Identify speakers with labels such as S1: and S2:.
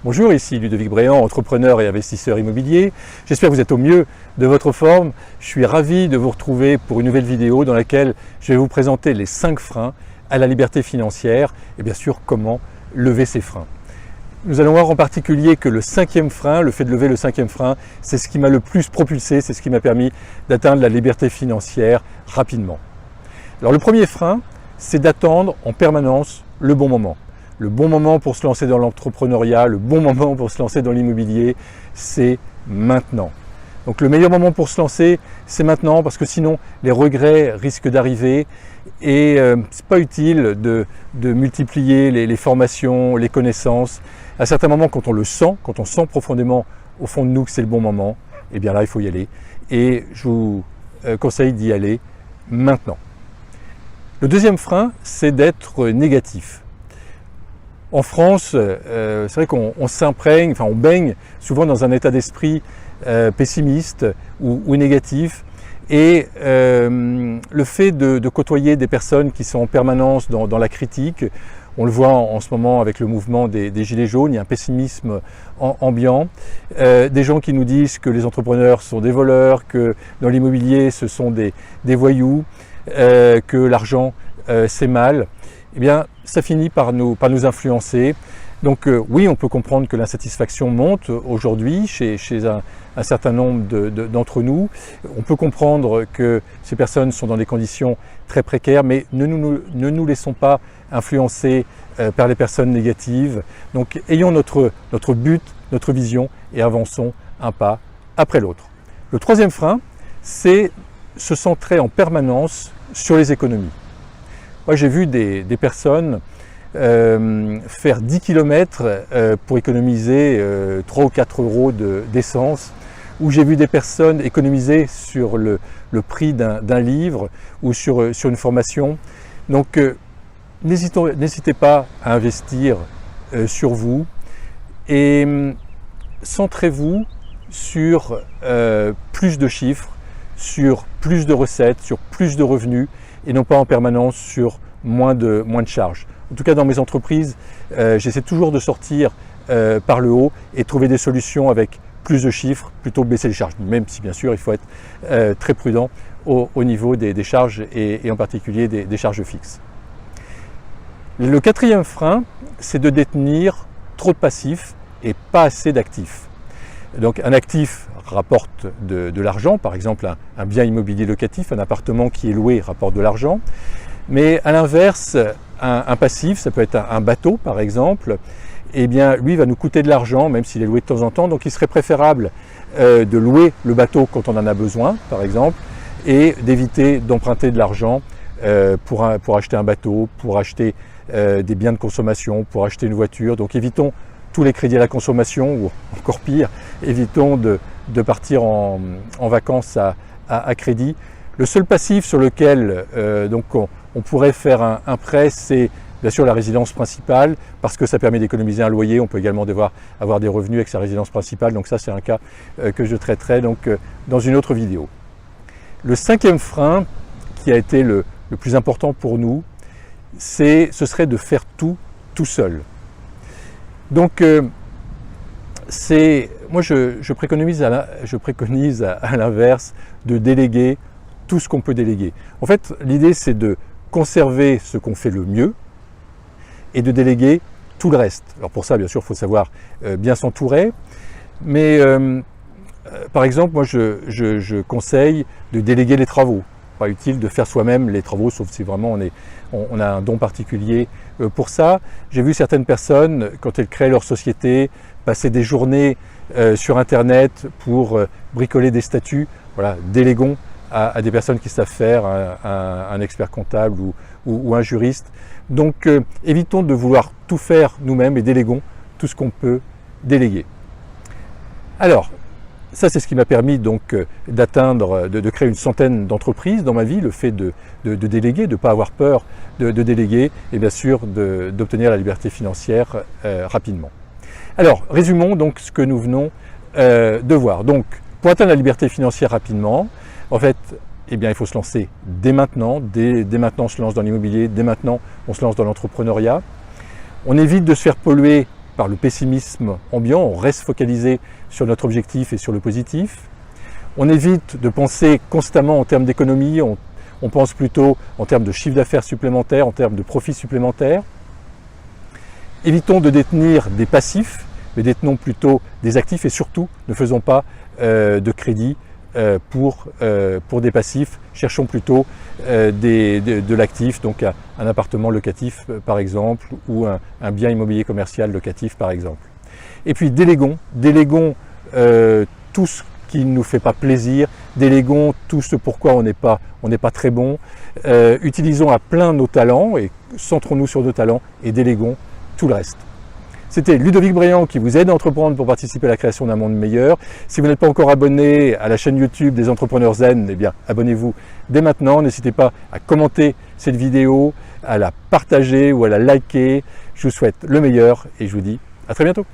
S1: Bonjour, ici Ludovic Bréant, entrepreneur et investisseur immobilier. J'espère que vous êtes au mieux de votre forme. Je suis ravi de vous retrouver pour une nouvelle vidéo dans laquelle je vais vous présenter les 5 freins à la liberté financière et bien sûr comment lever ces freins. Nous allons voir en particulier que le 5e frein, le fait de lever le 5e frein, c'est ce qui m'a le plus propulsé, c'est ce qui m'a permis d'atteindre la liberté financière rapidement. Alors le premier frein, c'est d'attendre en permanence le bon moment. Le bon moment pour se lancer dans l'entrepreneuriat, le bon moment pour se lancer dans l'immobilier, c'est maintenant. Donc le meilleur moment pour se lancer, c'est maintenant parce que sinon les regrets risquent d'arriver et c'est pas utile de multiplier les formations, les connaissances. À certains moments, quand on le sent, quand on sent profondément au fond de nous que c'est le bon moment, eh bien là il faut y aller et je vous conseille d'y aller maintenant. Le deuxième frein, c'est d'être négatif. En France, c'est vrai qu'on s'imprègne, on baigne souvent dans un état d'esprit pessimiste ou négatif. Et le fait de côtoyer des personnes qui sont en permanence dans la critique, on le voit en ce moment avec le mouvement des Gilets jaunes, il y a un pessimisme ambiant. Des gens qui nous disent que les entrepreneurs sont des voleurs, que dans l'immobilier ce sont des voyous, que l'argent c'est mal. Eh bien, ça finit par nous influencer. Donc oui, on peut comprendre que l'insatisfaction monte aujourd'hui chez un certain nombre d'entre nous. On peut comprendre que ces personnes sont dans des conditions très précaires, mais ne nous laissons pas influencer par les personnes négatives. Donc ayons notre but, notre vision et avançons un pas après l'autre. Le troisième frein, c'est se centrer en permanence sur les économies. Moi, j'ai vu des personnes faire 10 km pour économiser 3 ou 4 euros d'essence, ou j'ai vu des personnes économiser sur le prix d'un livre ou sur une formation. Donc, n'hésitez pas à investir sur vous et centrez-vous sur plus de chiffres, sur plus de recettes, sur plus de revenus, et non pas en permanence sur moins de charges. En tout cas, dans mes entreprises, j'essaie toujours de sortir par le haut et trouver des solutions avec plus de chiffres plutôt que baisser les charges, même si bien sûr il faut être très prudent au niveau des charges et en particulier des charges fixes. Le 4e frein, c'est de détenir trop de passifs et pas assez d'actifs. Donc un actif rapporte de l'argent, par exemple un bien immobilier locatif, un appartement qui est loué rapporte de l'argent. Mais à l'inverse, un passif, ça peut être un bateau par exemple, eh bien lui va nous coûter de l'argent, même s'il est loué de temps en temps. Donc il serait préférable de louer le bateau quand on en a besoin, par exemple, et d'éviter d'emprunter de l'argent pour acheter un bateau, pour acheter des biens de consommation, pour acheter une voiture. Donc évitons tous les crédits à la consommation, ou encore pire, évitons de partir en vacances à crédit. Le seul passif sur lequel donc on pourrait faire un prêt, c'est bien sûr la résidence principale, parce que ça permet d'économiser un loyer. On peut également devoir avoir des revenus avec sa résidence principale, donc ça c'est un cas que je traiterai donc, dans une autre vidéo. Le 5e frein, qui a été le plus important pour nous, ce serait de faire tout seul. Donc, moi je préconise à l'inverse de déléguer tout ce qu'on peut déléguer. En fait, l'idée c'est de conserver ce qu'on fait le mieux et de déléguer tout le reste. Alors pour ça, bien sûr, il faut savoir bien s'entourer, mais par exemple, moi je conseille de déléguer les travaux. Pas utile de faire soi-même les travaux, sauf si vraiment on a un don particulier pour ça. J'ai vu certaines personnes, quand elles créent leur société, passer des journées sur Internet pour bricoler des statuts. Voilà, déléguons à des personnes qui savent faire, un expert comptable ou un juriste. Donc évitons de vouloir tout faire nous-mêmes et déléguons tout ce qu'on peut déléguer. Alors, ça, c'est ce qui m'a permis donc d'atteindre, de créer une centaine d'entreprises dans ma vie, le fait de déléguer, de ne pas avoir peur de déléguer et bien sûr d'obtenir la liberté financière rapidement. Alors, résumons donc ce que nous venons de voir. Donc, pour atteindre la liberté financière rapidement, en fait, eh bien, il faut se lancer dès maintenant. Dès maintenant, on se lance dans l'immobilier, dès maintenant, on se lance dans l'entrepreneuriat. On évite de se faire polluer par le pessimisme ambiant, on reste focalisé sur notre objectif et sur le positif. On évite de penser constamment en termes d'économie, on pense plutôt en termes de chiffre d'affaires supplémentaire, en termes de profits supplémentaires. Évitons de détenir des passifs, mais détenons plutôt des actifs et surtout ne faisons pas de crédit pour des passifs. Cherchons plutôt de l'actif, donc un appartement locatif par exemple, ou un bien immobilier commercial locatif par exemple. Et puis déléguons tout ce qui ne nous fait pas plaisir, déléguons tout ce pourquoi on n'est pas très bon, utilisons à plein nos talents et centrons-nous sur nos talents et déléguons tout le reste. C'était Ludovic Bréant qui vous aide à entreprendre pour participer à la création d'un monde meilleur. Si vous n'êtes pas encore abonné à la chaîne YouTube des Entrepreneurs Zen, eh bien abonnez-vous dès maintenant. N'hésitez pas à commenter cette vidéo, à la partager ou à la liker. Je vous souhaite le meilleur et je vous dis à très bientôt.